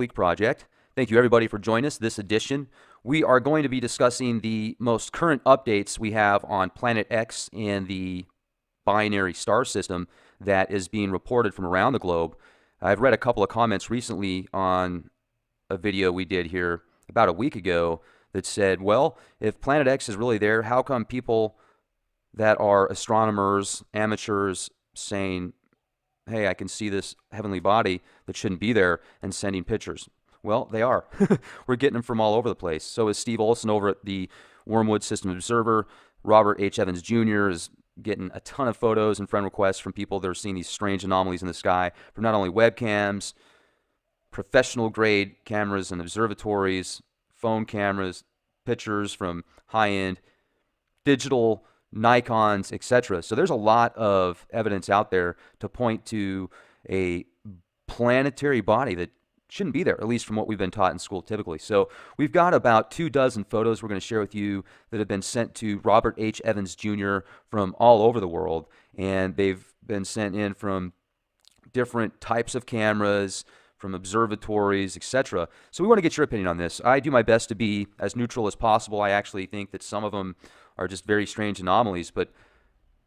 Leak Project. Thank you everybody for joining us this edition. We are going to be discussing the most current updates we have on Planet X and the binary star system that is being reported from around the globe. I've read a couple of comments recently on a video we did here about a week ago that said, well, if Planet X is really there, how come people that are astronomers, amateurs, saying, hey, I can see this heavenly body that shouldn't be there, and sending pictures? Well, they are. We're getting them from all over the place. So is Steve Olson over at the Wormwood System Observer. Robert H. Evans Jr. is getting a ton of photos and friend requests from people that are seeing these strange anomalies in the sky from not only webcams, professional grade cameras and observatories, phone cameras, pictures from high-end digital Nikons, etc. So there's a lot of evidence out there to point to a planetary body that shouldn't be there, at least from what we've been taught in school typically. So we've got about 24 photos we're going to share with you that have been sent to Robert H. Evans Jr. from all over the world, and they've been sent in from different types of cameras, from observatories, etc. So we want to get your opinion on this. I do my best to be as neutral as possible. I actually think that some of them are just very strange anomalies, but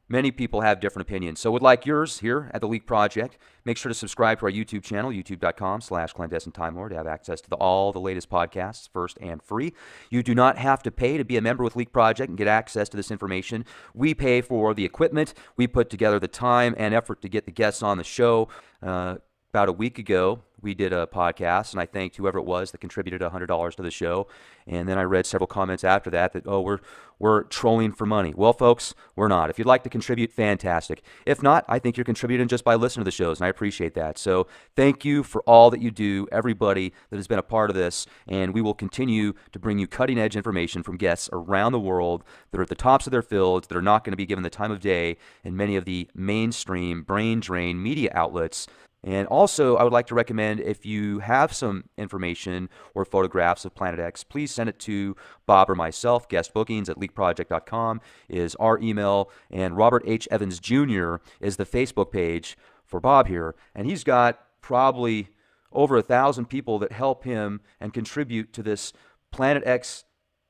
many people have different opinions. So would like yours here at the Leak Project. Make sure to subscribe to our YouTube channel, youtube.com/clandestine Time Lord, to have access to all the latest podcasts first and free. You do not have to pay to be a member with Leak Project and get access to this information. We pay for the equipment. We put together the time and effort to get the guests on the show. About a week ago, we did a podcast, and I thanked whoever it was that contributed $100 to the show. And then I read several comments after that oh, we're trolling for money. Well, folks, we're not. If you'd like to contribute, fantastic. If not, I think you're contributing just by listening to the shows, and I appreciate that. So thank you for all that you do, everybody that has been a part of this, and we will continue to bring you cutting-edge information from guests around the world that are at the tops of their fields, that are not going to be given the time of day in many of the mainstream, brain-drain media outlets. And also, I would like to recommend, if you have some information or photographs of Planet X, please send it to Bob or myself. Guest bookings at leakproject.com is our email. And Robert H. Evans Jr. is the Facebook page for Bob here. And he's got probably over 1,000 people that help him and contribute to this Planet X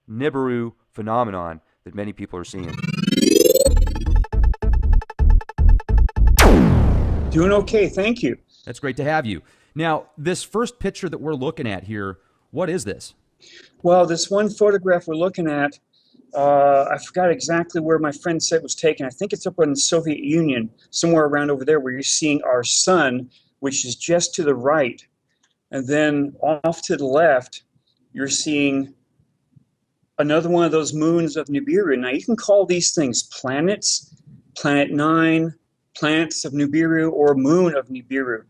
Nibiru phenomenon that many people are seeing. Doing okay, thank you. That's great to have you. Now, this first picture that we're looking at here, what is this? Well, this one photograph we're looking at, I forgot exactly where my friend said it was taken. I think it's up in the Soviet Union, somewhere around over there, where you're seeing our sun, which is just to the right. And then off to the left, you're seeing another one of those moons of Nibiru. Now, you can call these things planets, Planet 9, planets of Nibiru, or moon of Nibiru.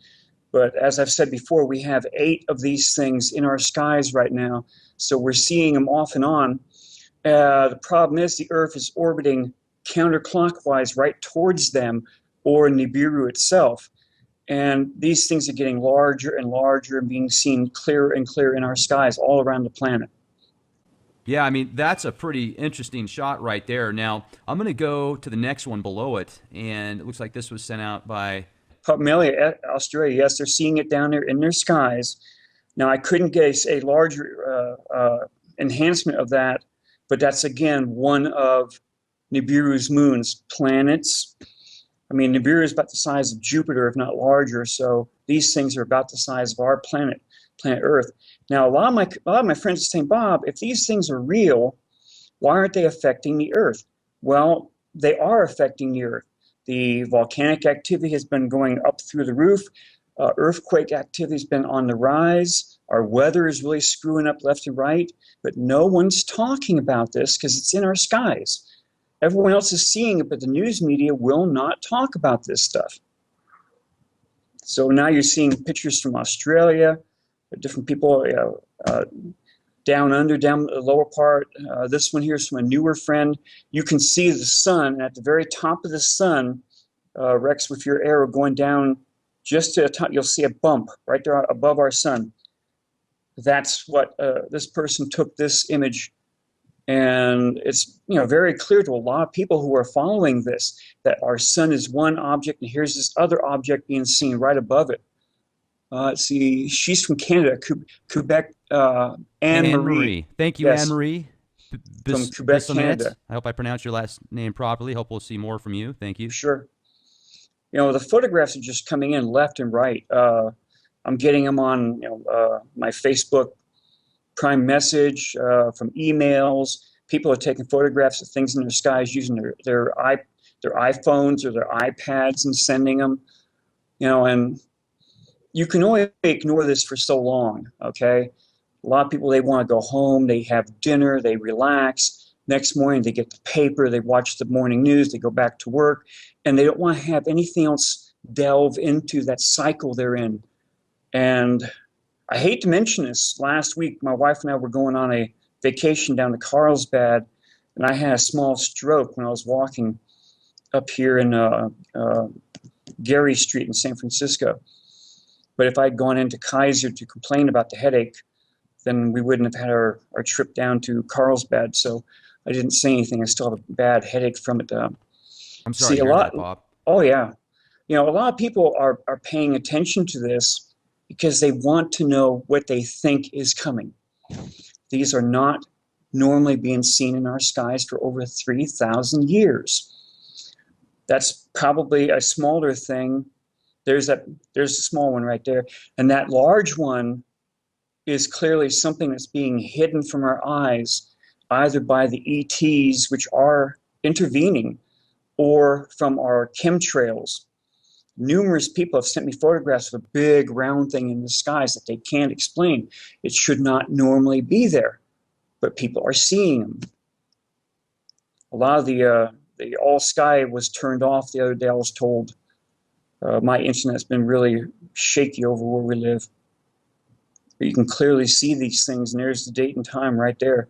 But as I've said before, we have 8 of these things in our skies right now, so we're seeing them off and on. The problem is the Earth is orbiting counterclockwise right towards them, or Nibiru itself. And these things are getting larger and larger and being seen clearer and clearer in our skies all around the planet. Yeah, I mean, that's a pretty interesting shot right there. Now, I'm going to go to the next one below it, and it looks like this was sent out by Papua, Australia. Yes, they're seeing it down there in their skies. Now, I couldn't get a larger enhancement of that, but that's, again, one of Nibiru's moons, planets. I mean, Nibiru is about the size of Jupiter, if not larger, so these things are about the size of our planet Earth. Now, a lot of my friends are saying, Bob, if these things are real, why aren't they affecting the Earth? Well, they are affecting the Earth. The volcanic activity has been going up through the roof. Earthquake activity has been on the rise. Our weather is really screwing up left and right, but no one's talking about this because it's in our skies. Everyone else is seeing it, but the news media will not talk about this stuff. So now you're seeing pictures from Australia, different people down under, down the lower part. This one here is from a newer friend. You can see the sun, and at the very top of the sun, Rex, with your arrow going down just to the top, you'll see a bump right there above our sun. That's what this person took this image, and it's very clear to a lot of people who are following this that our sun is one object, and here's this other object being seen right above it. Let's see. She's from Canada, Quebec. Anne Anne Marie. Marie. Thank you, Anne Yes, Marie. from Quebec, Bissonnette. Canada. I hope I pronounced your last name properly. Hope we'll see more from you. Thank you. Sure. The photographs are just coming in left and right. I'm getting them on my Facebook prime message, from emails. People are taking photographs of things in their skies using their iPhones or their iPads and sending them. And you can only ignore this for so long. Okay, a lot of people, they want to go home, they have dinner, they relax. Next morning they get the paper, they watch the morning news, they go back to work, and they don't want to have anything else delve into that cycle they're in. And I hate to mention this. Last week, my wife and I were going on a vacation down to Carlsbad, and I had a small stroke when I was walking up here in Gary Street in San Francisco. But if I'd gone into Kaiser to complain about the headache, then we wouldn't have had our trip down to Carlsbad. So I didn't say anything. I still have a bad headache from it. I'm sorry See, to a hear lot. that, Bob. Oh, yeah. A lot of people are paying attention to this because they want to know what they think is coming. These are not normally being seen in our skies for over 3,000 years. That's probably a smaller thing. There's a small one right there. And that large one is clearly something that's being hidden from our eyes, either by the ETs, which are intervening, or from our chemtrails. Numerous people have sent me photographs of a big round thing in the skies that they can't explain. It should not normally be there, but people are seeing them. A lot of the all sky was turned off the other day. I was told. My internet's been really shaky over where we live. But you can clearly see these things, and there's the date and time right there.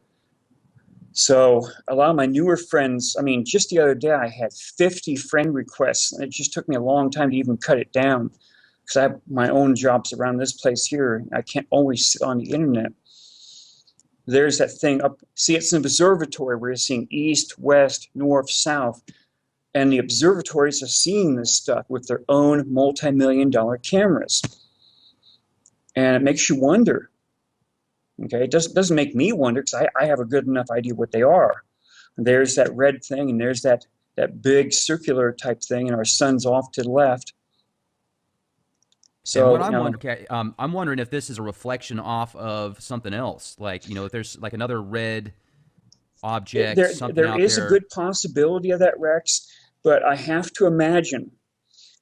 So a lot of my newer friends, I mean, just the other day I had 50 friend requests, and it just took me a long time to even cut it down because I have my own jobs around this place here. I can't always sit on the internet. There's that thing up, see, it's an observatory where you're seeing east, west, north, south, and the observatories are seeing this stuff with their own multi-million-dollar cameras. And it makes you wonder. Okay, it doesn't make me wonder because I have a good enough idea what they are. And there's that red thing, and there's that big circular type thing, and our sun's off to the left. And what So, I'm wondering, okay, I'm wondering if this is a reflection off of something else, like if there's like another red object, something there out is a there. good possibility of that, Rex, but I have to imagine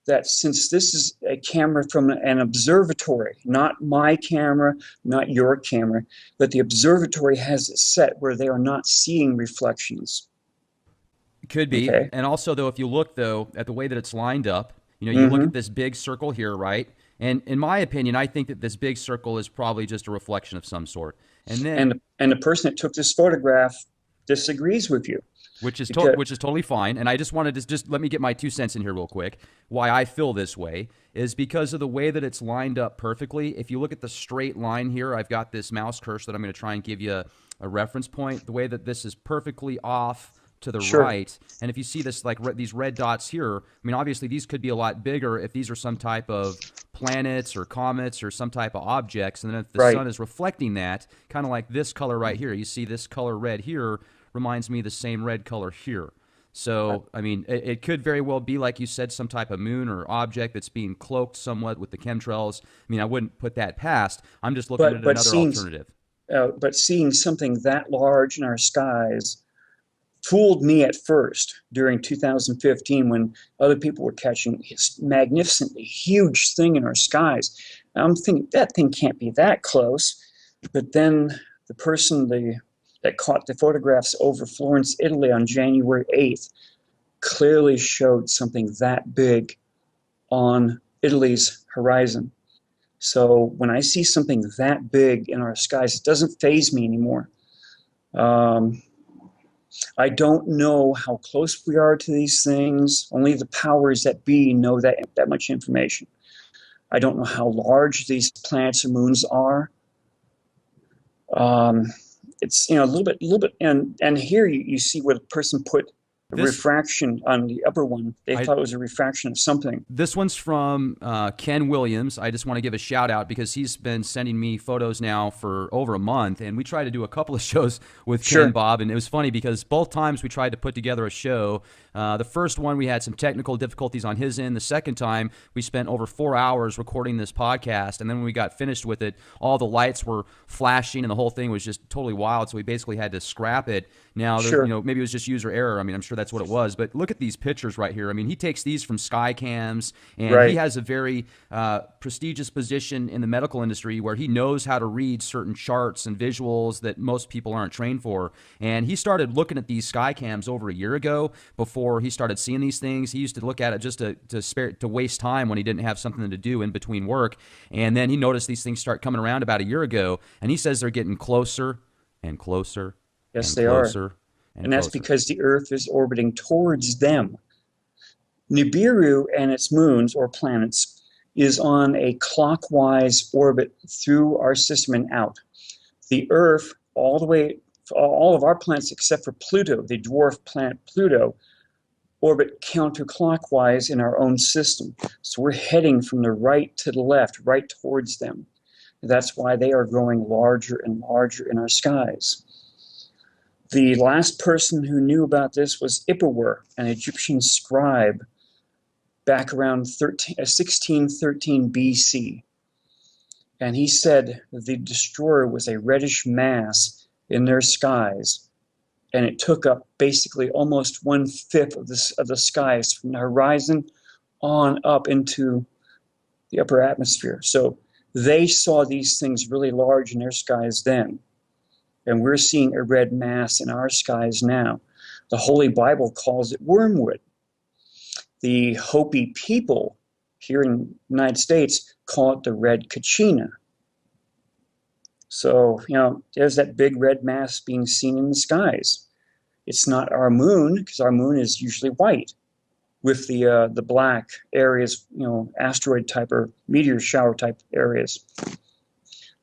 that since this is a camera from an observatory, not my camera, not your camera, but the observatory has it set where they are not seeing reflections. Could be. Okay. And also, though, if you look though at the way that it's lined up, you look at Mm-hmm. this big circle here, right? And in my opinion, I think that this big circle is probably just a reflection of some sort. And then And the person that took this photograph disagrees with you because which is totally fine. And I just wanted to just let me get my 2 cents in here real quick. Why I feel this way is because of the way that it's lined up perfectly. If you look at the straight line here, I've got this mouse cursor that I'm going to try and give you a reference point. The way that this is perfectly off to the sure, right, and if you see this these red dots here, I mean, obviously these could be a lot bigger if these are some type of planets or comets or some type of objects, and then if the right. sun is reflecting that, kind of like this color right here, you see this color red here reminds me of the same red color here. So, I mean, it could very well be, like you said, some type of moon or object that's being cloaked somewhat with the chemtrails. I mean, I wouldn't put that past. I'm just looking at But another alternative. seeing something that large in our skies fooled me at first during 2015 when other people were catching this magnificently huge thing in our skies. And I'm thinking that thing can't be that close. But then the person that caught the photographs over Florence, Italy on January 8th clearly showed something that big on Italy's horizon. So when I see something that big in our skies, it doesn't faze me anymore. Um, I don't know how close we are to these things. Only the powers that be know that much information. I don't know how large these planets or moons are. It's a little bit, and here you see what a person put A This refraction on the upper one. They I thought it was a refraction of something. This one's from Ken Williams. I just want to give a shout out because he's been sending me photos now for over a month, and we tried to do a couple of shows with Ken, Sure, Bob, and it was funny because both times we tried to put together a show. The first one we had some technical difficulties on his end. The second time we spent over 4 hours recording this podcast, and then when we got finished with it, all the lights were flashing and the whole thing was just totally wild. So we basically had to scrap it. Now, sure. maybe it was just user error. I mean, I'm sure that's what it was. But look at these pictures right here. I mean, he takes these from sky cams, and he Right. has a very prestigious position in the medical industry where he knows how to read certain charts and visuals that most people aren't trained for. And he started looking at these sky cams over a year ago before he started seeing these things. He used to look at it just to waste time when he didn't have something to do in between work. And then he noticed these things start coming around about a year ago, and he says they're getting closer and closer Yes, and they are. closer and And that's closer. because the Earth is orbiting towards them. Nibiru and its moons or planets is on a clockwise orbit through our system and out. The Earth, all the way, all of our planets except for Pluto, the dwarf planet Pluto, orbit counterclockwise in our own system. So we're heading from the right to the left, right towards them. That's why they are growing larger and larger in our skies. The last person who knew about this was Ipuwer, an Egyptian scribe, back around 1613 BC. And he said that the destroyer was a reddish mass in their skies, and it took up basically almost 1/5 of the skies from the horizon on up into the upper atmosphere. So they saw these things really large in their skies then. And we're seeing a red mass in our skies now. The Holy Bible calls it wormwood. The Hopi people here in the United States call it the red kachina. So, there's that big red mass being seen in the skies. It's not our moon, because our moon is usually white with the black areas, asteroid type or meteor shower type areas.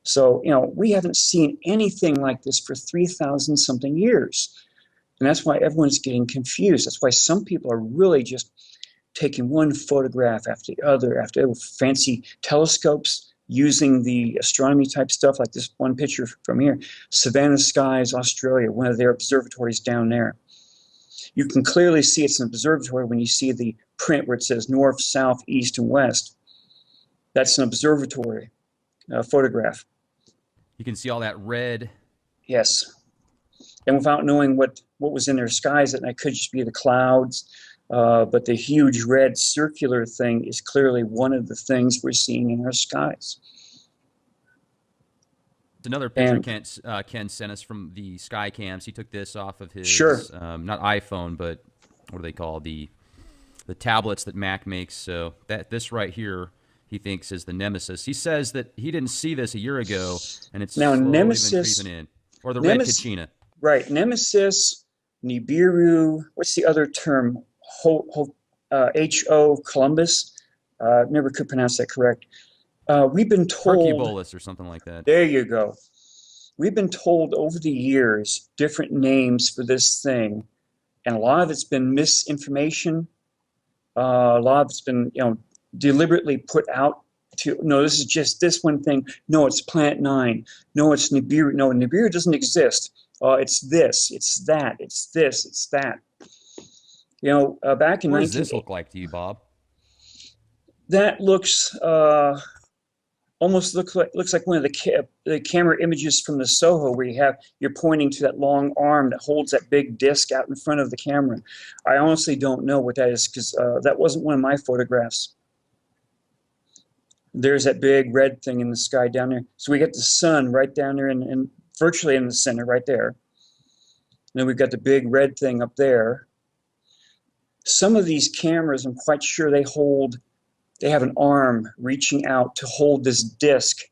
So, we haven't seen anything like this for 3,000 something years. And that's why everyone's getting confused. That's why some people are really just taking one photograph after the other, after fancy telescopes, using the astronomy type stuff, like this one picture from here, Savannah Skies, Australia, one of their observatories down there. You can clearly see it's an observatory when you see the print where it says north, south, east, and west. That's an observatory photograph. You can see all that red. Yes. And without knowing what was in their skies, and it could just be the clouds, but the huge red circular thing is clearly one of the things we're seeing in our skies. Another picture And Ken sent us from the sky cams. He took this off of his sure, not iPhone, but what do they call the tablets that Mac makes. So this right here, he thinks is the Nemesis. He says that he didn't see this a year ago, and it's now slowly Nemesis, been creeping in, or the red Kachina. right? Nemesis, Nibiru. What's the other term? Ho Columbus. Never could pronounce that correct. We've been told. Hercubolus or something like that. There you go. We've been told over the years different names for this thing, and a lot of it's been misinformation. A lot of it's been, deliberately put out to, no, this is just this one thing. No, it's Planet 9. No, it's Nibiru. No, Nibiru doesn't exist. It's this, it's that, it's this, it's that. Back in What does 19... this look like to you, Bob? That looks almost looks like one of the camera images from the Soho, where you're pointing to that long arm that holds that big disc out in front of the camera. I honestly don't know what that is, because that wasn't one of my photographs. There's that big red thing in the sky down there. So we got the sun right down there and virtually in the center right there. And then we've got the big red thing up there. Some of these cameras, I'm quite sure they have an arm reaching out to hold this disc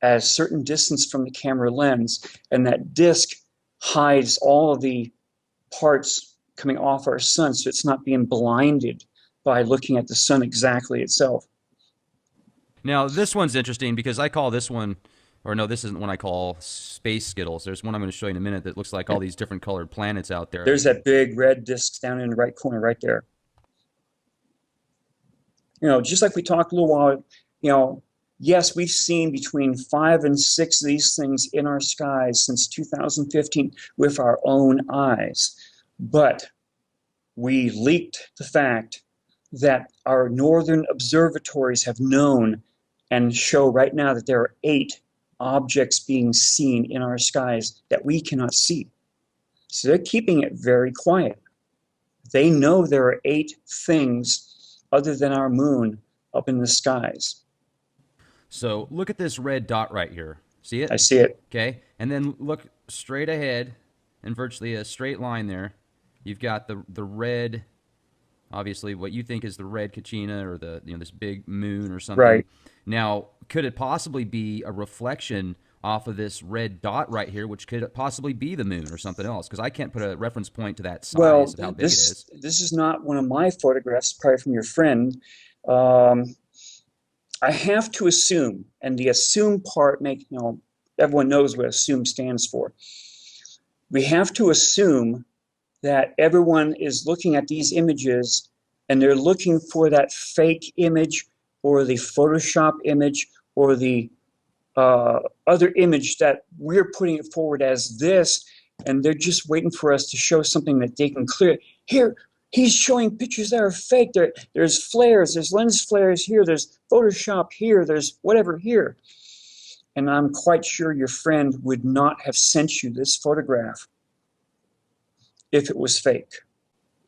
at a certain distance from the camera lens, and that disc hides all of the parts coming off our sun, so it's not being blinded by looking at the sun exactly itself. Now, this one's interesting because I call this one, or no, this isn't one I call space Skittles. There's one I'm going to show you in a minute that looks like all these different colored planets out there. There's that big red disk down in the right corner right there. You know, just like we talked a little while, you know, yes, we've seen between 5 and 6 of these things in our skies since 2015 with our own eyes. But we leaked the fact that our northern observatories have known and show right now that there are 8 objects being seen in our skies that we cannot see. So they're keeping it very quiet. They know there are 8 things other than our moon up in the skies. So look at this red dot right here. See it? I see it. Okay. And then look straight ahead in virtually a straight line there. You've got the red, obviously what you think is the red Kachina, or the, you know, this big moon or something. Right. Now, could it possibly be a reflection off of this red dot right here, which could possibly be the moon or something else? Because I can't put a reference point to that size Well, of how big it is. this is not one of my photographs, probably from your friend. I have to assume, and the assume part you know, everyone knows what assume stands for. We have to assume that everyone is looking at these images and they're looking for that fake image or the Photoshop image or the other image that we're putting it forward as this, and they're just waiting for us to show something that they can clear. Here, he's showing pictures that are fake. There's flares, there's lens flares here, there's Photoshop here, there's whatever here. And I'm quite sure your friend would not have sent you this photograph if it was fake.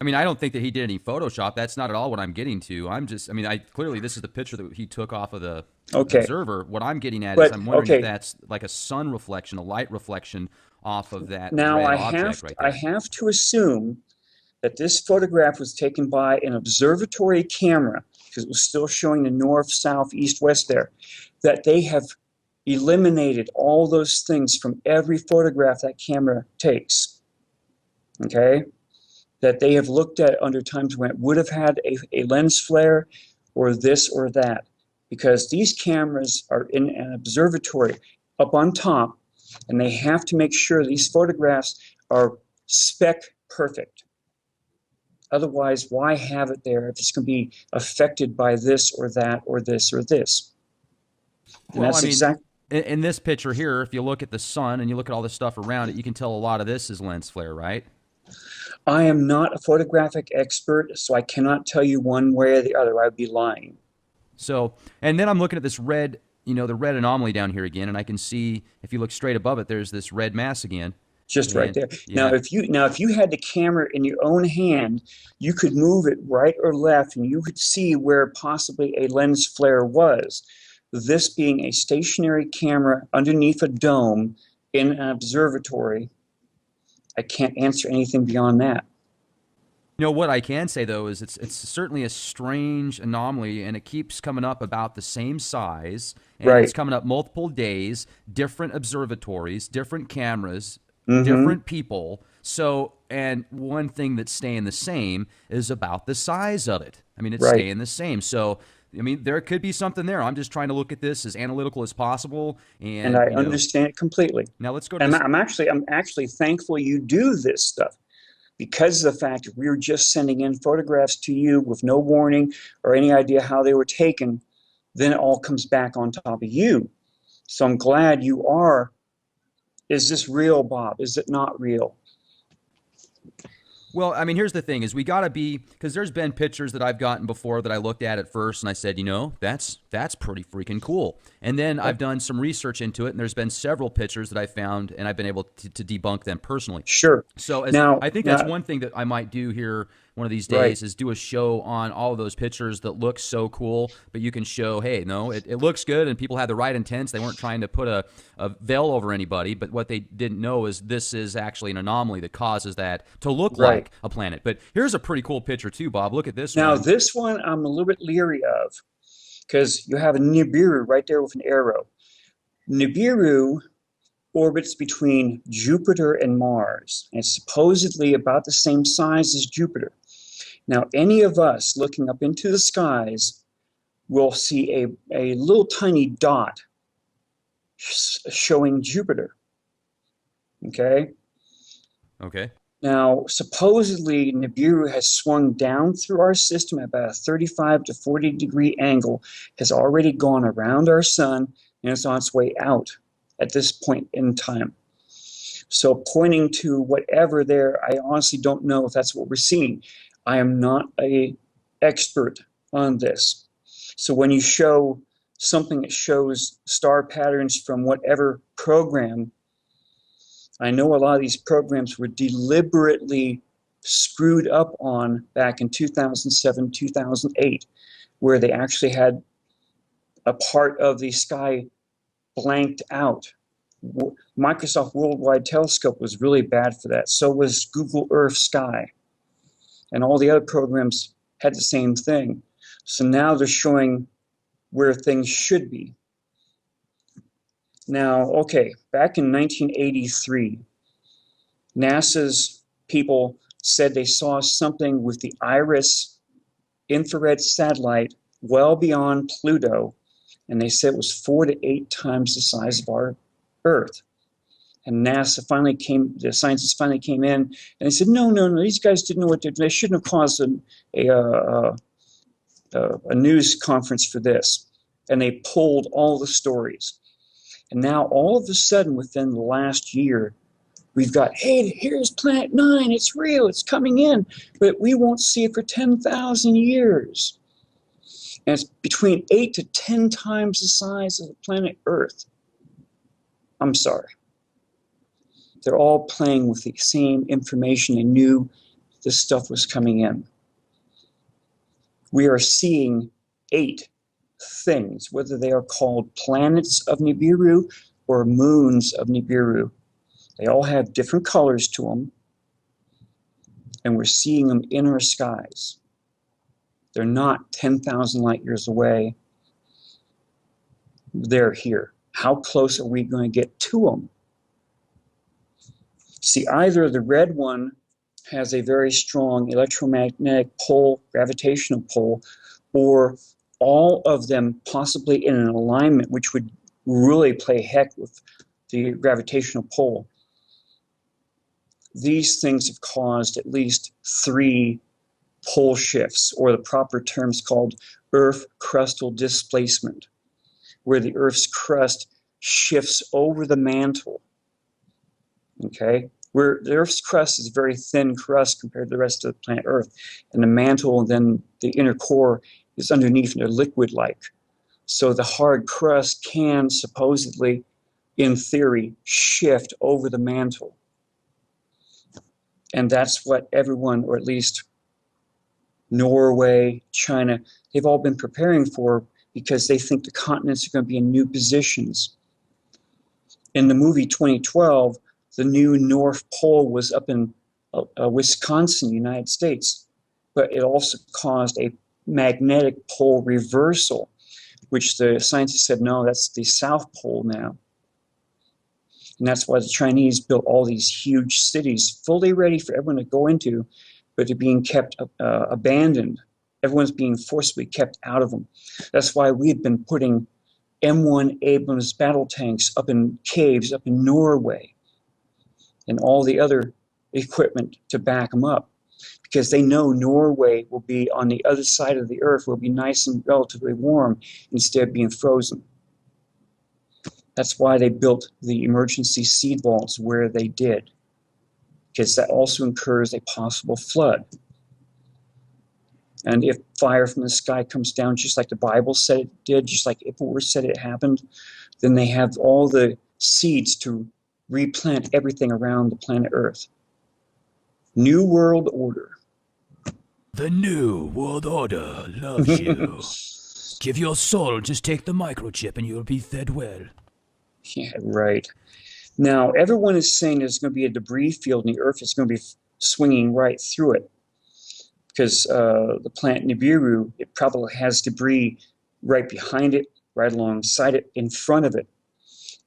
I mean, I don't think that he did any Photoshop. That's not at all what I'm getting to. I'm just, I mean, clearly this is the picture that he took off of the observer. What I'm getting at is I'm wondering if that's like a sun reflection, a light reflection off of that red object right there. I have to assume that this photograph was taken by an observatory camera, because it was still showing the north, south, east, west there, that they have eliminated all those things from every photograph that camera takes. Okay? That they have looked at under times when it would have had a lens flare or this or that, because these cameras are in an observatory up on top, and they have to make sure these photographs are spec perfect. Otherwise, why have it there if it's going to be affected by this or that or this or this? And well, that's in this picture here, if you look at the sun and you look at all this stuff around it, you can tell a lot of this is lens flare, right? I am not a photographic expert, so I cannot tell you one way or the other. I would be lying. So, and then I'm looking at this red, you know, the red anomaly down here again, and I can see, if you look straight above it, there's this red mass again. Just right there. Yeah. Now, if you had the camera in your own hand, you could move it right or left, and you could see where possibly a lens flare was. This being a stationary camera underneath a dome in an observatory, I can't answer anything beyond that. You know, what I can say, though, is it's certainly a strange anomaly, and it keeps coming up about the same size, and it's coming up multiple days, different observatories, different cameras, different people. So, and one thing that's staying the same is about the size of it. I mean, it's staying the same. So, I mean, there could be something there. I'm just trying to look at this as analytical as possible, and I understand it completely. Now let's go to. And I'm actually thankful you do this stuff, because of the fact that we were just sending in photographs to you with no warning or any idea how they were taken. Then it all comes back on top of you. So I'm glad you are. Is this real, Bob? Is it not real? Well, I mean, here's the thing: is we got to be, because there's been pictures that I've gotten before that I looked at first and I said, you know, that's pretty freaking cool. And then I've done some research into it, and there's been several pictures that I found, and I've been able to debunk them personally. Sure. So I think that's one thing that I might do here one of these days is do a show on all of those pictures that look so cool, but you can show, hey, no, it looks good, and people had the right intents. They weren't trying to put a veil over anybody, but what they didn't know is this is actually an anomaly that causes that to look like a planet. But here's a pretty cool picture too, Bob. Look at this one. Now, this one I'm a little bit leery of, because you have a Nibiru right there with an arrow. Nibiru orbits between Jupiter and Mars, and it's supposedly about the same size as Jupiter. Now, any of us looking up into the skies will see a little tiny dot showing Jupiter. Okay. Okay. Now, supposedly Nibiru has swung down through our system at about a 35 to 40 degree angle, has already gone around our sun, and is on its way out at this point in time. So pointing to whatever there, I honestly don't know if that's what we're seeing. I am not an expert on this. So when you show something that shows star patterns from whatever program, I know a lot of these programs were deliberately screwed up on back in 2007, 2008, where they actually had a part of the sky blanked out. Microsoft Worldwide Telescope was really bad for that. So was Google Earth Sky. And all the other programs had the same thing. So now they're showing where things should be. Now, okay, back in 1983, NASA's people said they saw something with the IRIS infrared satellite well beyond Pluto, and they said it was 4 to 8 times the size of our Earth. And NASA finally came, the scientists finally came in, and they said, no, these guys didn't know what they're doing. They shouldn't have caused a news conference for this. And they pulled all the stories. And now all of a sudden, within the last year, we've got, hey, here's Planet 9, it's real, it's coming in, but we won't see it for 10,000 years. And it's between 8 to 10 times the size of the planet Earth. I'm sorry. They're all playing with the same information. They knew this stuff was coming in. We are seeing 8 things, whether they are called planets of Nibiru or moons of Nibiru. They all have different colors to them, and we're seeing them in our skies. They're not 10,000 light years away. They're here. How close are we going to get to them? See, either the red one has a very strong electromagnetic pole, gravitational pole, or all of them possibly in an alignment, which would really play heck with the gravitational pole. These things have caused at least 3 pole shifts, or the proper term is called Earth crustal displacement, where the Earth's crust shifts over the mantle. Okay, where the Earth's crust is a very thin crust compared to the rest of the planet Earth, and the mantle, and then the inner core is underneath, and they're liquid-like. So the hard crust can supposedly, in theory, shift over the mantle. And that's what everyone, or at least Norway, China, they've all been preparing for, because they think the continents are going to be in new positions. In the movie 2012, the new North Pole was up in Wisconsin, United States, but it also caused a magnetic pole reversal, which the scientists said, no, that's the South Pole now. And that's why the Chinese built all these huge cities, fully ready for everyone to go into, but they're being kept abandoned. Everyone's being forcibly kept out of them. That's why we had been putting M1 Abrams battle tanks up in caves up in Norway, and all the other equipment to back them up, because they know Norway will be on the other side of the Earth, will be nice and relatively warm instead of being frozen. That's why they built the emergency seed vaults where they did, because that also incurs a possible flood. And if fire from the sky comes down, just like the Bible said it did, just like Ippur said it happened, then they have all the seeds to replant everything around the planet Earth. New World Order. The New World Order loves you. Give your soul, just take the microchip and you'll be fed well. Yeah, right. Now, everyone is saying there's going to be a debris field and the Earth is going to be swinging right through it, because the planet Nibiru, it probably has debris right behind it, right alongside it, in front of it.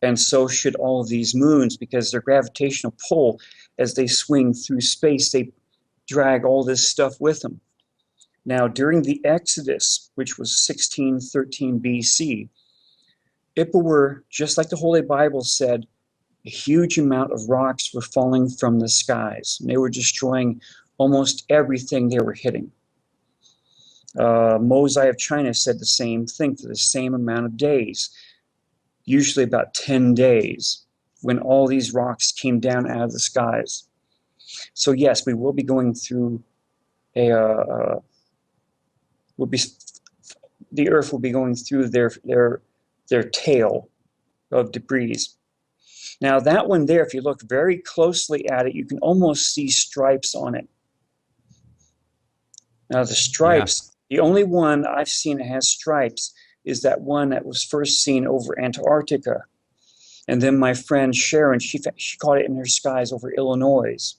And so should all of these moons, because their gravitational pull, as they swing through space, they drag all this stuff with them. Now, during the Exodus, which was 1613 BC, if it were just like the Holy Bible said, a huge amount of rocks were falling from the skies, and they were destroying almost everything they were hitting. Mosai of China said the same thing for the same amount of days, usually about 10 days, when all these rocks came down out of the skies. So yes, we will be going through the Earth will be going through their tail of debris. Now that one there, if you look very closely at it, you can almost see stripes on it. Now the stripes, the only one I've seen that has stripes is that one that was first seen over Antarctica. And then my friend Sharon, she caught it in her skies over Illinois.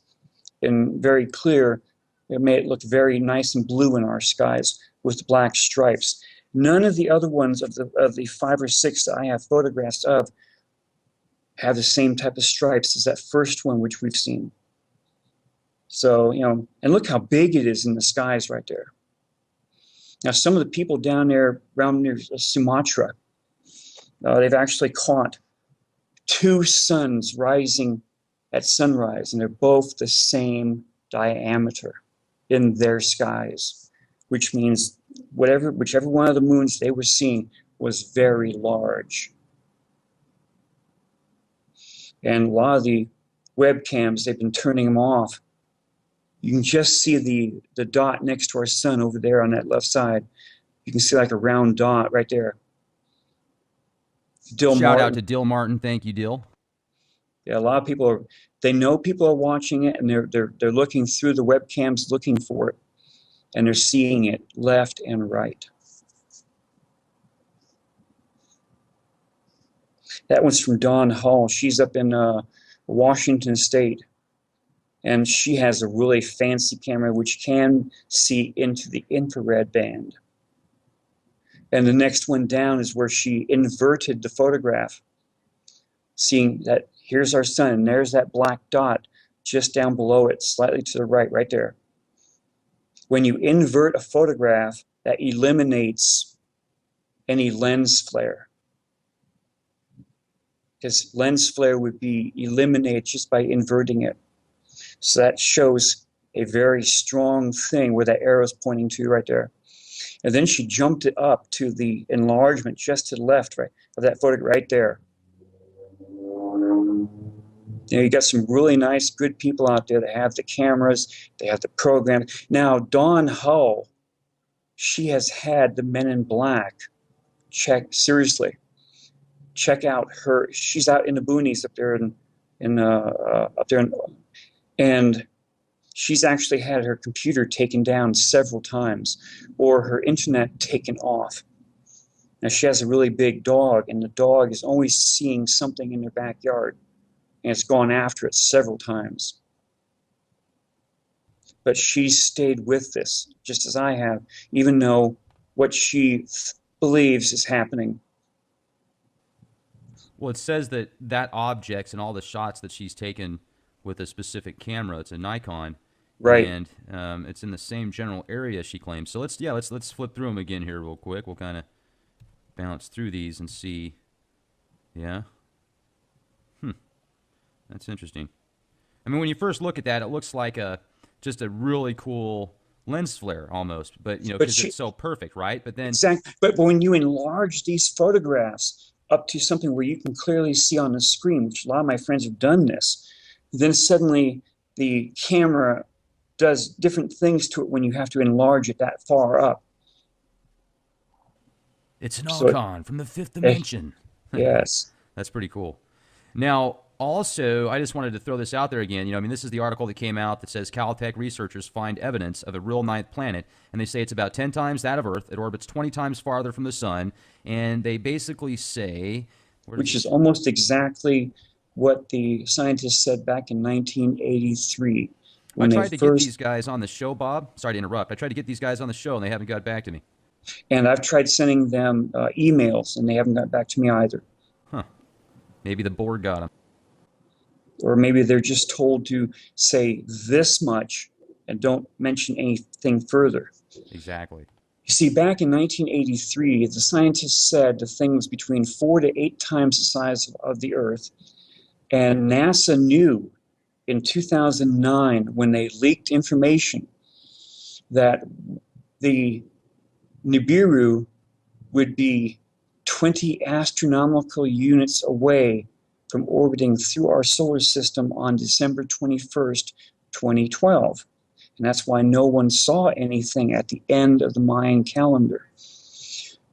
And very clear, it made it look very nice and blue in our skies with black stripes. None of the other ones of the 5 or 6 that I have photographs of have the same type of stripes as that first one which we've seen. So, and look how big it is in the skies right there. Now, some of the people down there around near Sumatra, they've actually caught 2 suns rising at sunrise, and they're both the same diameter in their skies, which means whichever one of the moons they were seeing was very large. And a lot of the webcams, they've been turning them off. You can just see the dot next to our sun over there on that left side. You can see like a round dot right there. Shout out to Dill Martin. Thank you, Dill. Yeah, a lot of people they know people are watching it, and they're looking through the webcams looking for it, and they're seeing it left and right. That one's from Dawn Hall. She's up in Washington State, and she has a really fancy camera which can see into the infrared band. And the next one down is where she inverted the photograph, seeing that here's our sun, and there's that black dot just down below it, slightly to the right, right there. When you invert a photograph, that eliminates any lens flare. Because lens flare would be eliminated just by inverting it. So that shows a very strong thing where that arrow is pointing to right there. And then she jumped it up to the enlargement just to the left, right, of that photograph right there. You got some really nice, good people out there that have the cameras, they have the program. Now, Dawn Hull, she has had the Men in Black check out her. She's out in the boonies up there and she's actually had her computer taken down several times, or her internet taken off. Now she has a really big dog, and the dog is always seeing something in their backyard, and it's gone after it several times. But she stayed with this, just as I have, even though what she believes is happening. Well, it says that objects and all the shots that she's taken with a specific camera, it's a Nikon, right? And it's in the same general area, she claims. So let's flip through them again here real quick. We'll kind of bounce through these and see. Yeah. That's interesting. I mean, when you first look at that, it looks like just a really cool lens flare almost, but because it's so perfect, right? But then exactly. But when you enlarge these photographs up to something where you can clearly see on the screen, which a lot of my friends have done this, then suddenly the camera does different things to it when you have to enlarge it that far up. It's an icon from the 5th dimension. Yes. That's pretty cool. Now, also, I just wanted to throw this out there again. This is the article that came out that says Caltech researchers find evidence of a real ninth planet, and they say it's about 10 times that of Earth. It orbits 20 times farther from the sun, and they basically say... Which is almost exactly what the scientists said back in 1983. I tried to get these guys on the show, Bob. Sorry to interrupt. I tried to get these guys on the show, and they haven't got back to me. And I've tried sending them emails, and they haven't got back to me either. Huh. Maybe the board got them. Or maybe they're just told to say this much and don't mention anything further. Exactly. You see, back in 1983, the scientists said the thing was between 4 to 8 times the size of the Earth. And NASA knew in 2009, when they leaked information, that the Nibiru would be 20 astronomical units away from orbiting through our solar system on December 21st, 2012. And that's why no one saw anything at the end of the Mayan calendar.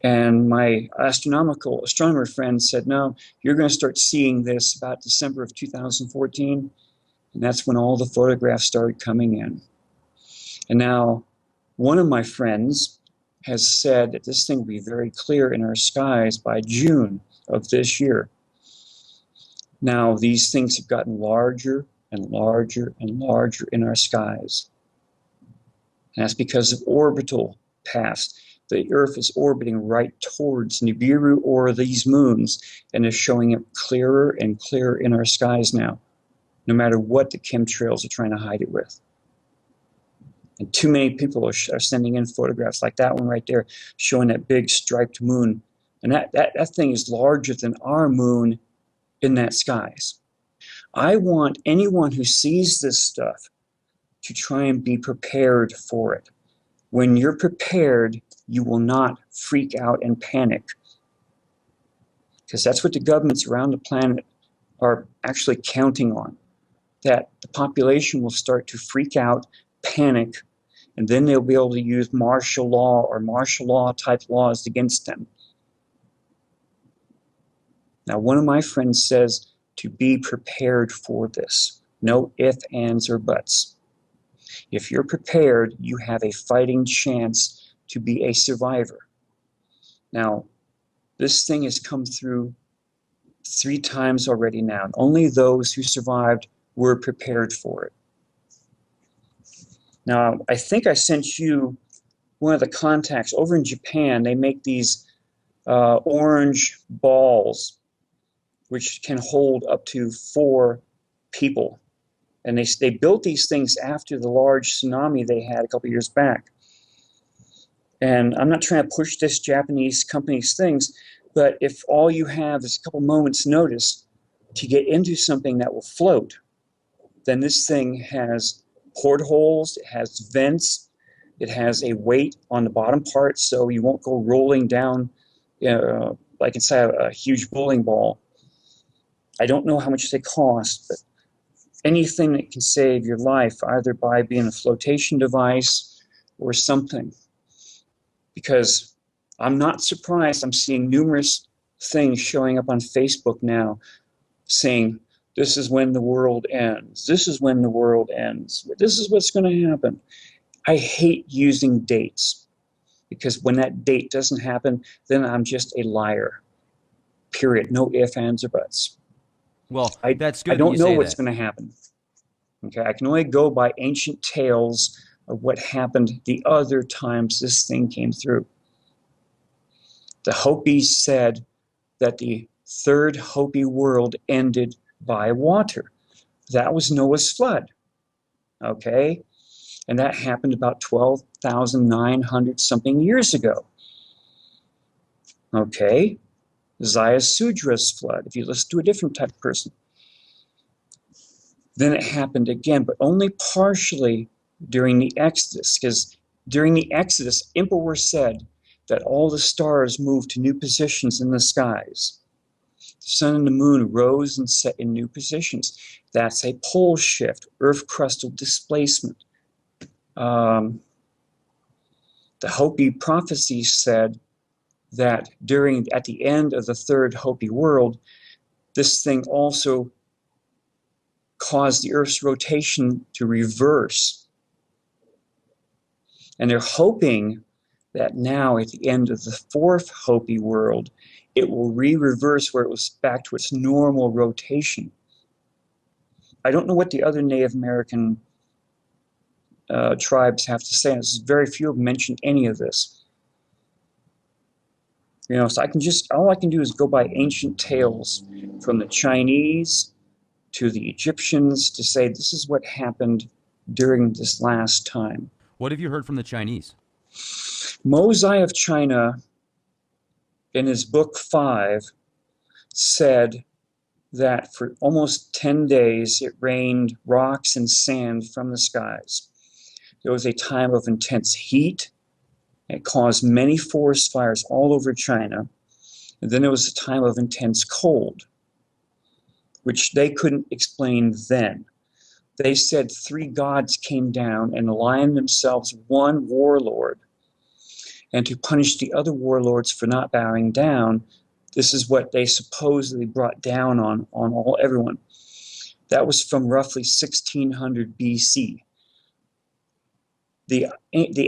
And my astronomer friend said, no, you're going to start seeing this about December of 2014. And that's when all the photographs started coming in. And now one of my friends has said that this thing will be very clear in our skies by June of this year. Now, these things have gotten larger and larger and larger in our skies. And that's because of orbital paths. The Earth is orbiting right towards Nibiru or these moons, and is showing up clearer and clearer in our skies now, no matter what the chemtrails are trying to hide it with. And too many people are sending in photographs like that one right there, showing that big striped moon. And that thing is larger than our moon in that skies. I want anyone who sees this stuff to try and be prepared for it. When you're prepared, you will not freak out and panic. Because that's what the governments around the planet are actually counting on. That the population will start to freak out, panic, and then they'll be able to use martial law or martial law type laws against them. Now, one of my friends says to be prepared for this. No ifs, ands, or buts. If you're prepared, you have a fighting chance to be a survivor. Now, this thing has come through 3 times already now. And only those who survived were prepared for it. Now, I think I sent you one of the contacts over in Japan. They make these orange balls, which can hold up to 4 people. And they built these things after the large tsunami they had a couple years back. And I'm not trying to push this Japanese company's things, but if all you have is a couple moments notice to get into something that will float, then this thing has portholes, it has vents, it has a weight on the bottom part so you won't go rolling down like inside a huge bowling ball. I don't know how much they cost, but anything that can save your life, either by being a flotation device or something. Because I'm not surprised, I'm seeing numerous things showing up on Facebook now saying, this is when the world ends. This is when the world ends. This is what's going to happen. I hate using dates because when that date doesn't happen, then I'm just a liar. Period. No ifs, ands, or buts. Well, that's good. I don't you know say what's that. going to happen. Okay, I can only go by ancient tales of what happened the other times this thing came through. The Hopis said that the 3rd Hopi world ended by water. That was Noah's flood. Okay, and that happened about 12,900 something years ago. Okay, Sudra's flood, if you listen to a different type of person. Then it happened again, but only partially during the Exodus, because during the Exodus, Emperor said that all the stars moved to new positions in the skies. The sun and the moon rose and set in new positions. That's a pole shift, earth crustal displacement. The Hopi prophecy said that at the end of the 3rd Hopi world, this thing also caused the Earth's rotation to reverse. And they're hoping that now at the end of the 4th Hopi world, it will reverse where it was back to its normal rotation. I don't know what the other Native American tribes have to say. Very few have mentioned any of this. So all I can do is go by ancient tales from the Chinese to the Egyptians to say this is what happened during this last time. What have you heard from the Chinese? Mosai of China, in his book 5, said that for almost 10 days it rained rocks and sand from the skies. There was a time of intense heat. It caused many forest fires all over China. And then there was a time of intense cold, which they couldn't explain then. They said 3 gods came down and aligned themselves one warlord. And to punish the other warlords for not bowing down, this is what they supposedly brought down on everyone. That was from roughly 1600 BC. The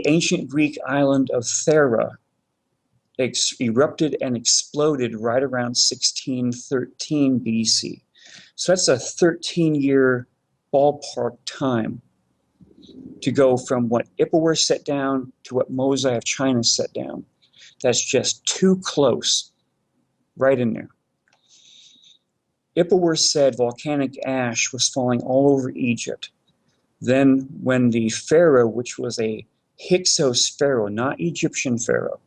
ancient Greek island of Thera erupted and exploded right around 1613 BC. So that's a 13-year ballpark time to go from what Ipuwer set down to what Mosai of China set down. That's just too close, right in there. Ipuwer said volcanic ash was falling all over Egypt. Then when the pharaoh, which was a Hyksos pharaoh, not Egyptian pharaoh,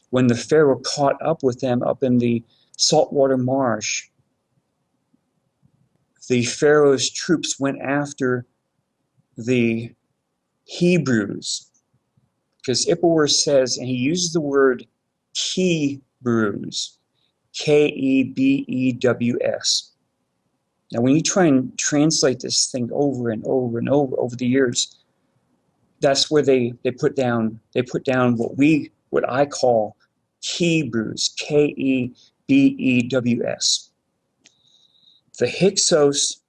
when the pharaoh caught up with them up in the saltwater marsh, the pharaoh's troops went after the Hebrews, because Ipuwer says, and he uses the word Kebews, Kebews. Now, when you try and translate this thing over and over and over the years, that's where they put down what I call Kebews, Kebews. The Hyksos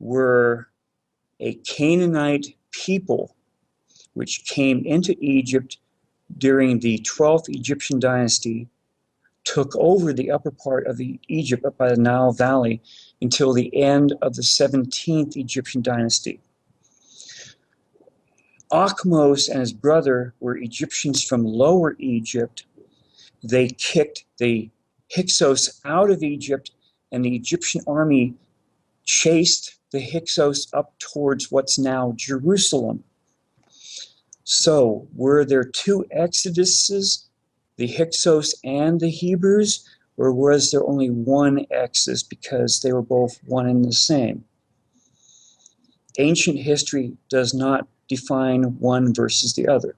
were a Canaanite people which came into Egypt during the 12th Egyptian dynasty, took over the upper part of Egypt up by the Nile Valley until the end of the 17th Egyptian dynasty. Akhmos and his brother were Egyptians from Lower Egypt. They kicked the Hyksos out of Egypt, and the Egyptian army chased the Hyksos up towards what's now Jerusalem. So, were there 2 exoduses, the Hyksos and the Hebrews, or was there only one exodus because they were both one and the same? Ancient history does not define one versus the other.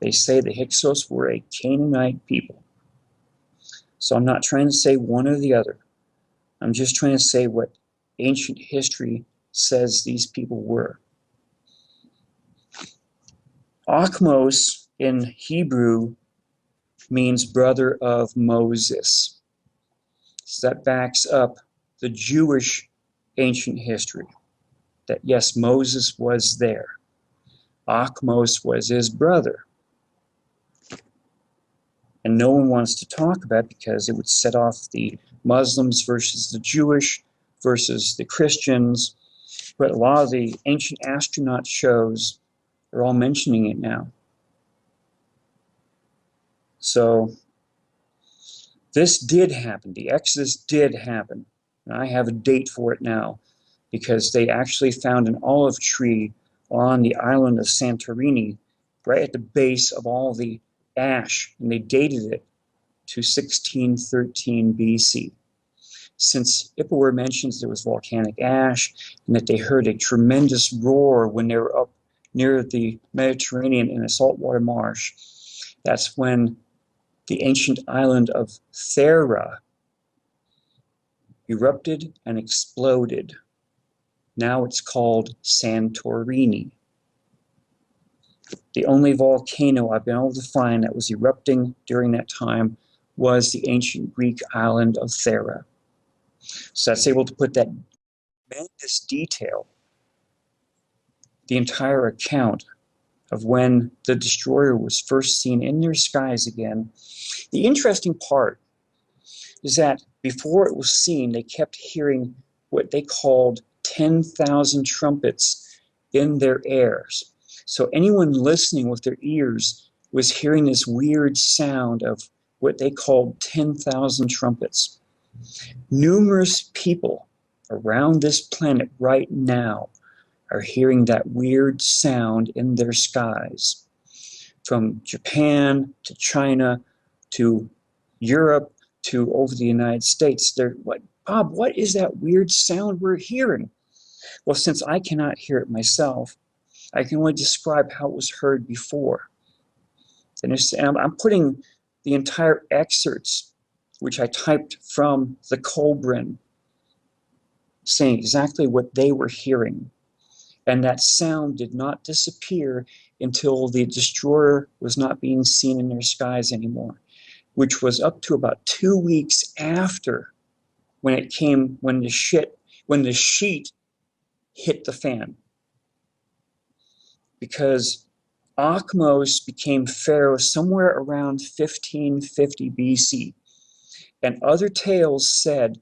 They say the Hyksos were a Canaanite people. So I'm not trying to say one or the other. I'm just trying to say what ancient history says these people were. Akhmos in Hebrew means brother of Moses. So that backs up the Jewish ancient history, that yes, Moses was there. Akhmos was his brother. And no one wants to talk about it because it would set off the Muslims versus the Jewish versus the Christians. But a lot of the ancient astronaut shows are all mentioning it now. So this did happen. The Exodus did happen. And I have a date for it now because they actually found an olive tree on the island of Santorini right at the base of all the ash, and they dated it to 1613 BC. Since Ipuwer mentions there was volcanic ash and that they heard a tremendous roar when they were up near the Mediterranean in a saltwater marsh, that's when the ancient island of Thera erupted and exploded. Now it's called Santorini. The only volcano I've been able to find that was erupting during that time was the ancient Greek island of Thera. So that's able to put that tremendous detail, the entire account of when the destroyer was first seen in their skies again. The interesting part is that before it was seen, they kept hearing what they called 10,000 trumpets in their ears. So anyone listening with their ears was hearing this weird sound of what they called 10,000 trumpets. Numerous people around this planet right now are hearing that weird sound in their skies. from Japan to China to Europe to over the United States. Bob, what is that weird sound we're hearing? Well, since I cannot hear it myself, I can only describe how it was heard before. And I'm putting the entire excerpts, which I typed from the Colbrin, saying exactly what they were hearing. And that sound did not disappear until the destroyer was not being seen in their skies anymore, which was up to about 2 weeks after when the sheet hit the fan. Because Akhmos became pharaoh somewhere around 1550 BC. And other tales said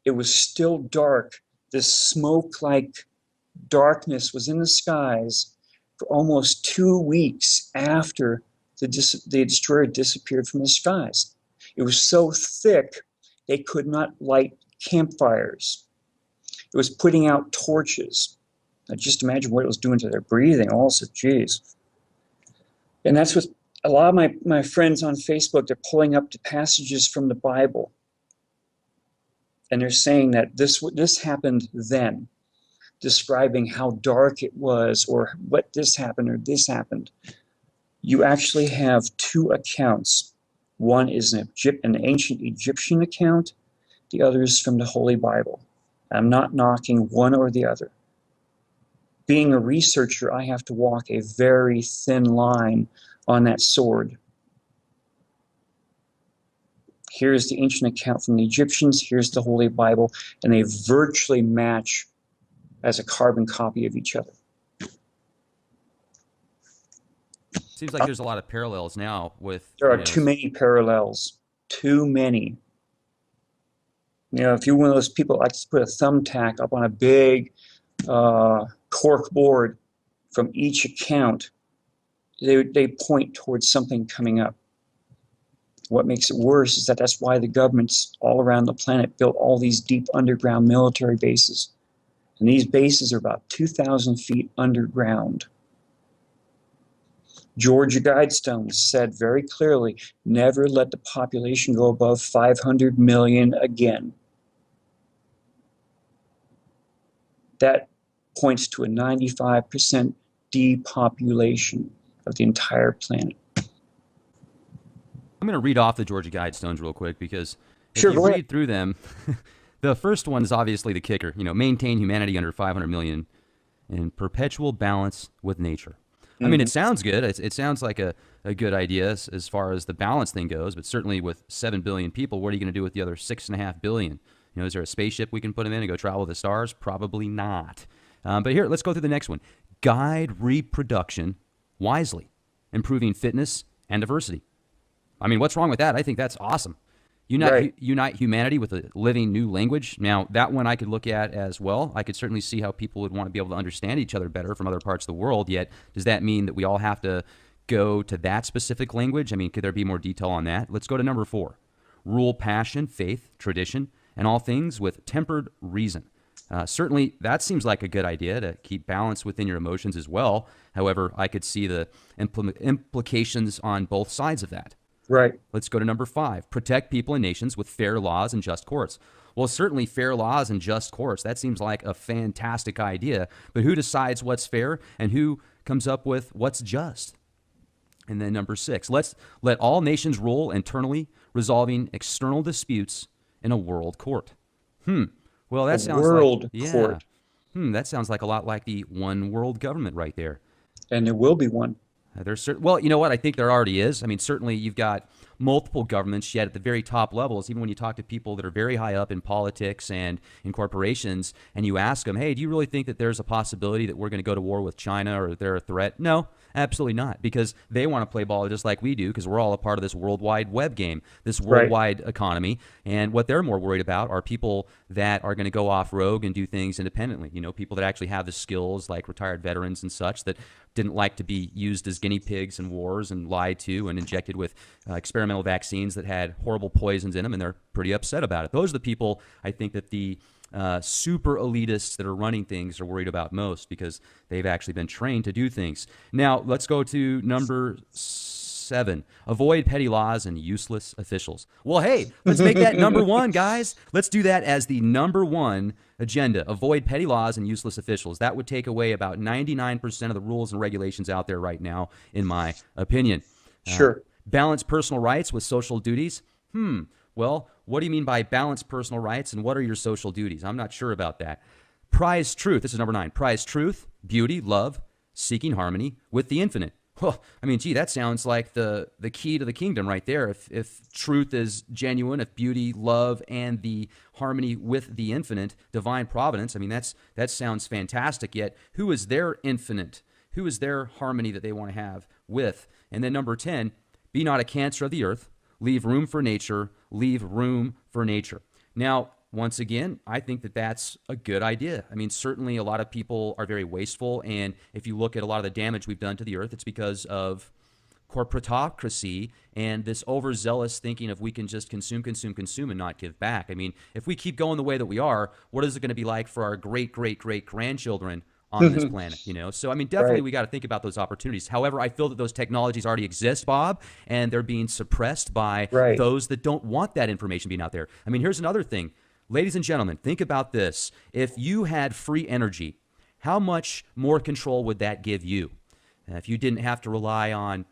it was still dark. This smoke-like darkness was in the skies for almost 2 weeks after the destroyer disappeared from the skies. It was so thick they could not light campfires. It was putting out torches. Now just imagine what it was doing to their breathing also, geez. And that's what a lot of my friends on Facebook, they're pulling up the passages from the Bible. And they're saying that this happened then, describing how dark it was, or what this happened, or this happened. You actually have two accounts. One is an ancient Egyptian account. The other is from the Holy Bible. I'm not knocking one or the other. Being a researcher, I have to walk a very thin line on that sword. Here's the ancient account from the Egyptians, here's the Holy Bible, and they virtually match as a carbon copy of each other. Seems like there's a lot of parallels now with... There are too many parallels. Too many. If you're one of those people that likes to put a thumbtack up on a big cork board from each account, they point towards something coming up. What makes it worse is that's why the governments all around the planet built all these deep underground military bases. And these bases are about 2,000 feet underground. Georgia Guidestones said very clearly, never let the population go above 500 million again. That points to a 95% depopulation of the entire planet. I'm going to read off the Georgia Guidestones real quick because if Sure, you read through them, the first one is obviously the kicker. Maintain humanity under 500 million in perpetual balance with nature. I mean, it sounds good. It sounds like a good idea as far as the balance thing goes, but certainly with 7 billion people, what are you going to do with the other 6.5 billion? Is there a spaceship we can put them in and go travel the stars? Probably not. But here, let's go through the next one. Guide reproduction wisely, improving fitness and diversity. I mean, what's wrong with that? I think that's awesome. Unite humanity with a living new language. Now, that one I could look at as well. I could certainly see how people would want to be able to understand each other better from other parts of the world. Yet, does that mean that we all have to go to that specific language? I mean, could there be more detail on that? Let's go to number 4. Rule passion, faith, tradition, and all things with tempered reason. Certainly, that seems like a good idea to keep balance within your emotions as well. However, I could see the implications on both sides of that. Right. Let's go to number 5. Protect people and nations with fair laws and just courts. Well, certainly fair laws and just courts. That seems like a fantastic idea. But who decides what's fair and who comes up with what's just? And then number 6. Let all nations rule internally, resolving external disputes in a world court. Well, that sounds world like court. That sounds like a lot like the one world government right there. And there will be one. Well, you know what? I think there already is. I mean, certainly you've got multiple governments, yet at the very top levels, even when you talk to people that are very high up in politics and in corporations, and you ask them, hey, do you really think that there's a possibility that we're going to go to war with China or they're a threat? No, absolutely not, because they want to play ball just like we do, because we're all a part of this worldwide web game, this worldwide economy. And what they're more worried about are people that are going to go off rogue and do things independently. People that actually have the skills, like retired veterans and such, that didn't like to be used as guinea pigs in wars and lied to and injected with experimental vaccines that had horrible poisons in them, and they're pretty upset about it. Those are the people I think that the super elitists that are running things are worried about most, because they've actually been trained to do things. Now, let's go to number 7. Avoid petty laws and useless officials. Well, hey, let's make that number 1, guys. Let's do that as the number 1 agenda. Avoid petty laws and useless officials. That would take away about 99% of the rules and regulations out there right now, in my opinion. Sure. Balance personal rights with social duties. Well, what do you mean by balance personal rights, and what are your social duties? I'm not sure about that. Prize truth. This is number 9. Prize truth, beauty, love, seeking harmony with the infinite. Well, I mean, gee, that sounds like the key to the kingdom right there. If truth is genuine, if beauty, love, and the harmony with the infinite, divine providence, I mean, that sounds fantastic. Yet, who is their infinite? Who is their harmony that they want to have with? And then number 10, be not a cancer of the earth. Leave room for nature. Leave room for nature. Now, once again, I think that that's a good idea. I mean, certainly a lot of people are very wasteful. And if you look at a lot of the damage we've done to the earth, it's because of corporatocracy and this overzealous thinking of we can just consume and not give back. I mean, if we keep going the way that we are, what is it going to be like for our great-great-great-grandchildren on this planet, you know? So, I mean, definitely we got to think about those opportunities. However, I feel that those technologies already exist, Bob, and they're being suppressed by those that don't want that information being out there. I mean, here's another thing. Ladies and gentlemen, think about this. If you had free energy, how much more control would that give you? If you didn't have to rely on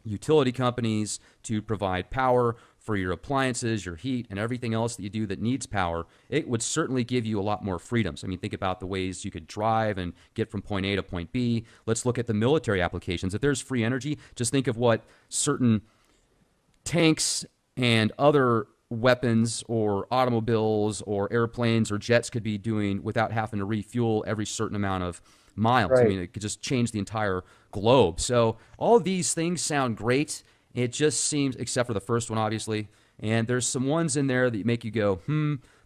utility companies to provide power for your appliances, your heat, and everything else that you do that needs power, it would certainly give you a lot more freedoms. I mean, think about the ways you could drive and get from point A to point B. Let's look at the military applications. If there's free energy, just think of what certain tanks and other weapons or automobiles or airplanes or jets could be doing without having to refuel every certain amount of miles. I mean, it could just change the entire globe. So all these things sound great. It just seems, except for the first one, obviously, and there's some ones in there that make you go,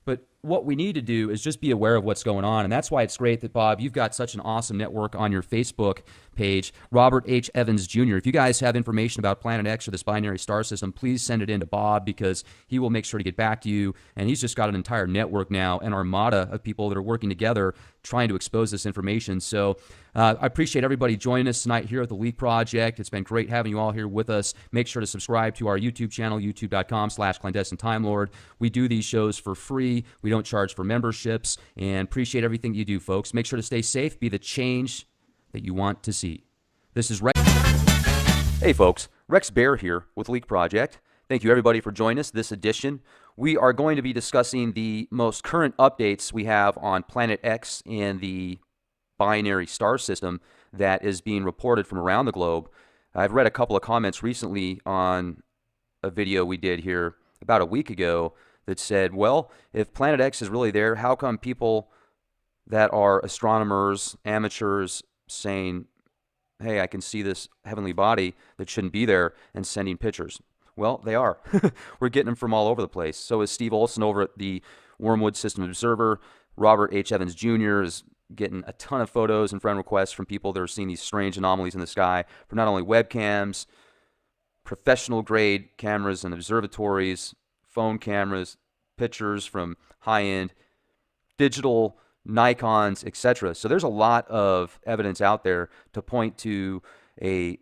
but what we need to do is just be aware of what's going on. And that's why it's great that, Bob, you've got such an awesome network on your Facebook page, Robert H. Evans Jr. If you guys have information about Planet X or this binary star system, please send it in to Bob, because he will make sure to get back to you. And he's just got an entire network now, an armada of people that are working together trying to expose this information. So I appreciate everybody joining us tonight here at the Leak Project. It's been great having you all here with us. Make sure to subscribe to our YouTube channel, youtube.com/clandestine time lord. We do these shows for free. We don't charge for memberships, and appreciate everything you do, folks. Make sure to stay safe, be the change that you want to see. This is Rex. Hey, folks. Rex Bear here with Leak Project. Thank you, everybody, for joining us this edition. We are going to be discussing the most current updates we have on Planet X and the binary star system that is being reported from around the globe. I've read a couple of comments recently on a video we did here about a week ago that said, well, if Planet X is really there, how come people that are astronomers, amateurs, saying, hey, I can see this heavenly body that shouldn't be there, and sending pictures? Well, they are. We're getting them from all over the place. So is Steve Olson over at the Wormwood System Observer. Robert H. Evans Jr. is getting a ton of photos and friend requests from people that are seeing these strange anomalies in the sky from not only webcams, professional grade cameras and observatories, phone cameras, pictures from high-end digital Nikons, etc. So there's a lot of evidence out there to point to a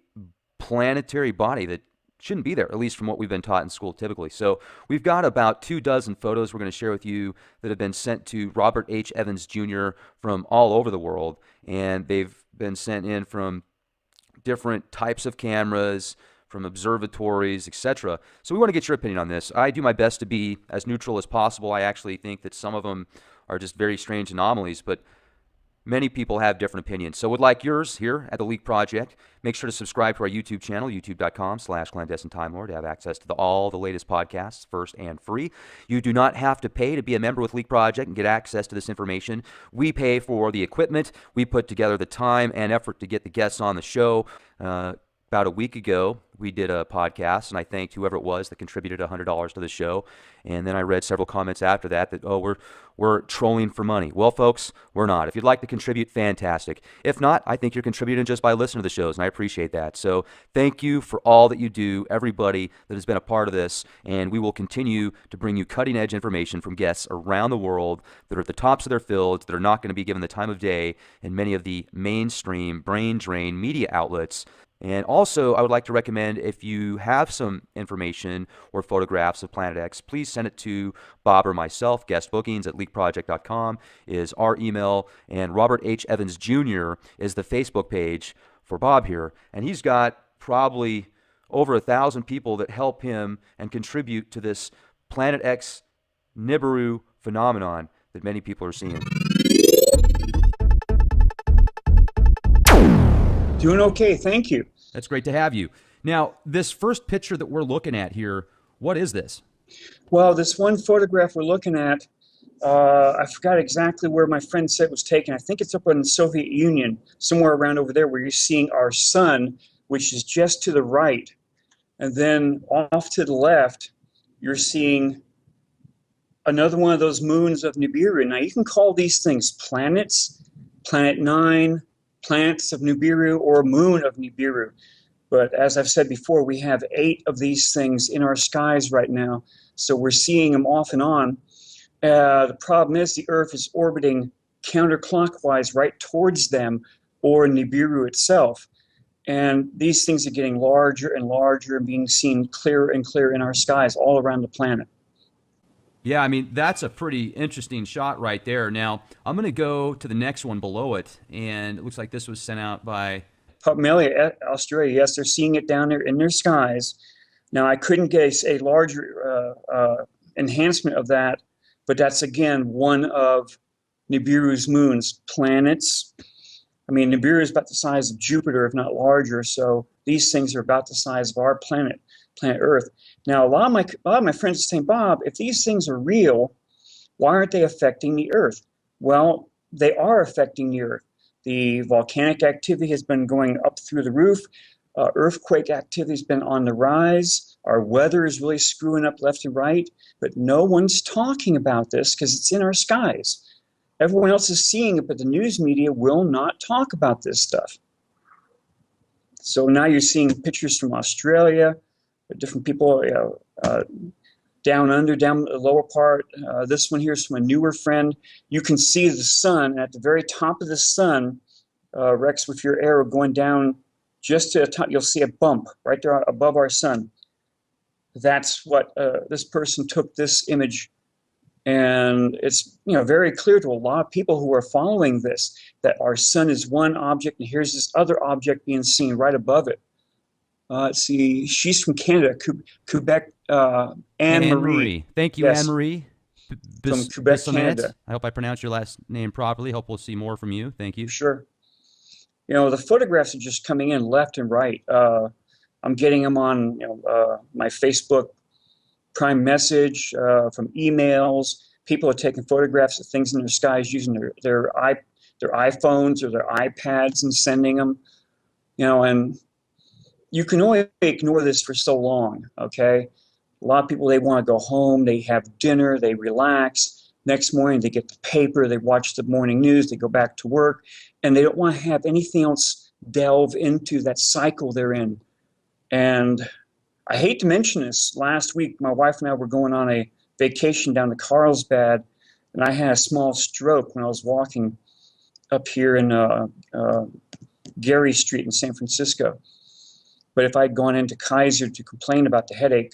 planetary body that shouldn't be there, at least from what we've been taught in school typically. So we've got about 24 photos we're going to share with you that have been sent to Robert H. Evans Jr. from all over the world, and they've been sent in from different types of cameras, from observatories, etc. So we want to get your opinion on this. I do my best to be as neutral as possible. I actually think that some of them are just very strange anomalies, but many people have different opinions. So would like yours here at the Leak Project. Make sure to subscribe to our YouTube channel, youtube.com/clandestine time lord, to have access to all the latest podcasts first and free. You do not have to pay to be a member with Leak Project and get access to this information. We pay for the equipment. We put together the time and effort to get the guests on the show. about a week ago, we did a podcast, and I thanked whoever it was that contributed $100 to the show. And then I read several comments after that oh, we're trolling for money. Well, folks, we're not. If you'd like to contribute, fantastic. If not, I think you're contributing just by listening to the shows, and I appreciate that. So thank you for all that you do, everybody that has been a part of this, and we will continue to bring you cutting-edge information from guests around the world that are at the tops of their fields, that are not going to be given the time of day in many of the mainstream, brain-drain media outlets. And also, I would like to recommend, if you have some information or photographs of Planet X, please send it to Bob or myself. Guestbookings@leakproject.com is our email, and Robert H. Evans Jr. is the Facebook page for Bob here. And he's got probably over 1,000 people that help him and contribute to this Planet X Nibiru phenomenon that many people are seeing. Doing okay, thank you. That's great to have you. Now, this first picture that we're looking at here, what is this? Well, this one photograph we're looking at, I forgot exactly where my friend said it was taken. I think it's up in the Soviet Union, somewhere around over there, where you're seeing our sun, which is just to the right. And then off to the left, you're seeing another one of those moons of Nibiru. Now, you can call these things planets, Planet 9, planets of Nibiru, or moon of Nibiru. But as I've said before, we have 8 of these things in our skies right now. So we're seeing them off and on. The problem is the Earth is orbiting counterclockwise right towards them, or Nibiru itself. And these things are getting larger and larger and being seen clearer and clearer in our skies all around the planet. Yeah, I mean, that's a pretty interesting shot right there. Now, I'm going to go to the next one below it, and it looks like this was sent out by Melia, Australia. Yes, they're seeing it down there in their skies. Now, I couldn't get a larger enhancement of that, but that's, again, one of Nibiru's moons, planets. I mean, Nibiru is about the size of Jupiter, if not larger, so these things are about the size of our planet Earth. Now, a lot of my friends are saying, Bob, if these things are real, why aren't they affecting the Earth? Well, they are affecting the Earth. The volcanic activity has been going up through the roof. Earthquake activity has been on the rise. Our weather is really screwing up left and right, but no one's talking about this because it's in our skies. Everyone else is seeing it, but the news media will not talk about this stuff. So now you're seeing pictures from Australia, different people, down under, down the lower part. This one here is from a newer friend. You can see the sun, and at the very top of the sun, Rex, with your arrow going down just to the top, you'll see a bump right there above our sun. That's what this person took this image, and it's very clear to a lot of people who are following this that our sun is one object, and here's this other object being seen right above it. Let's see, she's from Canada, Quebec, Anne-Marie. Thank you, yes. Anne-Marie. From Quebec, Canada. I hope I pronounced your last name properly. Hope we'll see more from you. Thank you. Sure. The photographs are just coming in left and right. I'm getting them on my Facebook prime message, from emails. People are taking photographs of things in their skies using their iPhones or their iPads and sending them. And you can only ignore this for so long, okay? A lot of people, they want to go home, they have dinner, they relax. Next morning, they get the paper, they watch the morning news, they go back to work, and they don't want to have anything else delve into that cycle they're in. And I hate to mention this. Last week, my wife and I were going on a vacation down to Carlsbad, and I had a small stroke when I was walking up here in Gary Street in San Francisco. But if I'd gone into Kaiser to complain about the headache,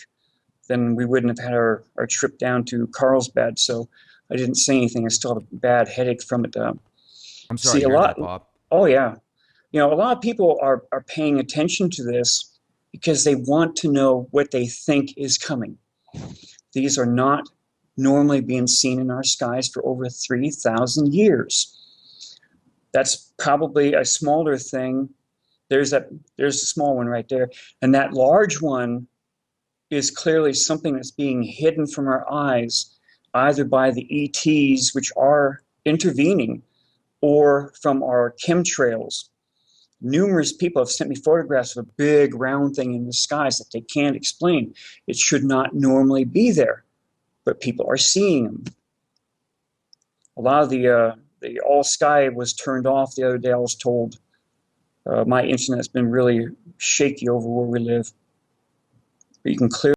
then we wouldn't have had our trip down to Carlsbad. So I didn't say anything. I still have a bad headache from it. I'm sorry to hear that, Bob. Oh, yeah. A lot of people are paying attention to this because they want to know what they think is coming. These are not normally being seen in our skies for over 3,000 years. That's probably a smaller thing. There's a small one right there. And that large one is clearly something that's being hidden from our eyes, either by the ETs, which are intervening, or from our chemtrails. numerous people have sent me photographs of a big round thing in the skies that they can't explain. It should not normally be there, but people are seeing them. A lot of the all sky was turned off the other day, I was told. My internet's been really shaky over where we live. But you can clearly